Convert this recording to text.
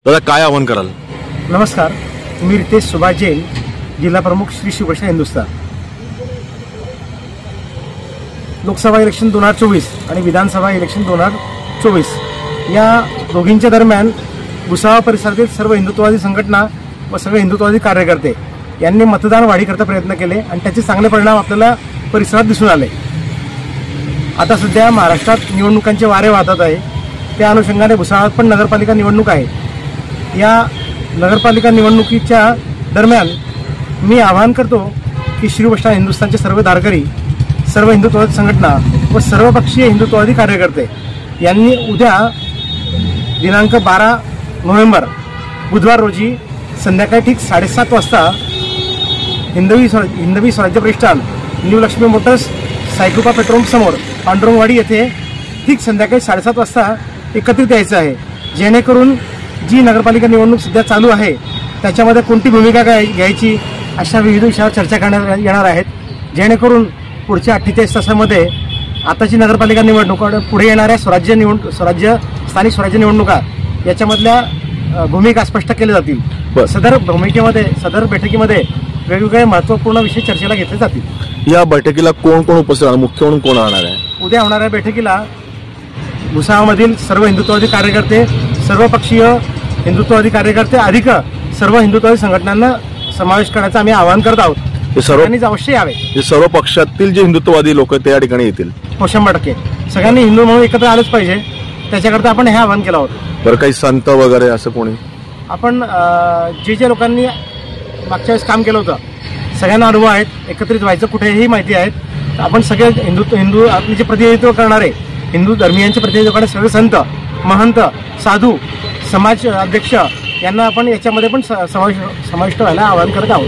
दादा काय आवाहन कराल? नमस्कार, मी रितेश सुभाष जैन, जिल्हा प्रमुख श्री शिवसेना हिंदुस्थान। लोकसभा इलेक्शन 2024 आणि विधानसभा इलेक्शन 2024 या दोघींच्या दरम्यान भुसावळ परिसरातील सर्व हिंदुत्ववादी संघटना व सर्व हिंदुत्ववादी कार्यकर्ते यांनी मतदान वाढीकरता प्रयत्न केले आणि त्याचे चांगले परिणाम आपल्याला परिसरात दिसून आले। आता सध्या महाराष्ट्रात निवडणुकांचे वारे वाहतात आहे, त्या अनुषंगाने भुसावळात पण नगरपालिका निवडणूक आहे। या नगरपालिका निवडणुकीच्या दरम्यान मी आवाहन करतो की शिवसेना हिंदुस्थानचे सर्व धारकरी, सर्व हिंदुत्ववादी संघटना व सर्वपक्षीय हिंदुत्ववादी कार्यकर्ते यांनी उद्या दिनांक 12 नोव्हेंबर बुधवार रोजी संध्याकाळी ठीक 7:30 वाजता हिंदवी स्वराज्य प्रतिष्ठान, न्यू लक्ष्मी मोटर्स, सायकृपा पेट्रोल समोर पांडुरंगवाडी येथे ठीक संध्याकाळी 7:30 वाजता एकत्रित यायचं आहे, जेणेकरून जी नगरपालिका निवडणूक सध्या चालू आहे त्याच्यामध्ये कोणती भूमिका घ्यायची अशा विविध विषयावर चर्चा करण्यात येणार आहेत, जेणेकरून पुढच्या 48 तासामध्ये आताची नगरपालिका निवडणूक पुढे येणाऱ्या स्थानिक स्वराज्य निवडणुका याच्यामधल्या भूमिका स्पष्ट केल्या जातील। सदर बैठकीमध्ये वेगवेगळे महत्त्वपूर्ण विषय चर्चेला घेतले जातील। या बैठकीला कोण कोण उपस्थित राहणार, मुख्य म्हणून कोण राहणार आहे? उद्या होणाऱ्या बैठकीला भुसावळमधील सर्व हिंदुत्ववादी कार्यकर्ते, सर्वपक्षीय हिंदुत्ववादी कार्यकर्ते अधिक सर्व हिंदुत्ववादी संघटनांना समावेश करण्याचं आम्ही आवाहन करत आहोत। हे सगळ्यांनीच अवश्य यावे। हे सर्व पक्षातील जे हिंदुत्ववादी लोक त्या ठिकाणी येतील? 100% सगळ्यांनी हिंदू म्हणून एकत्र आलंच पाहिजे, त्याच्याकरता आपण हे आवाहन केलं होतं। बरं, काही संत वगैरे असं कोणी? आपण जे लोकांनी मागच्या वेळेस काम केलं होतं सगळ्यांना अनुभव आहेत, एकत्रित व्हायचं कुठेही माहिती आहेत। आपण सगळे हिंदू आपले जे प्रतिनिधित्व करणारे हिंदू धर्मीयांचे प्रतिनिधित्व करणारे सगळे संत, महंत, साधू, समाज अध्यक्ष यांना आपण याच्यामध्ये पण समाविष्ट व्हायला आवाहन करत आहोत।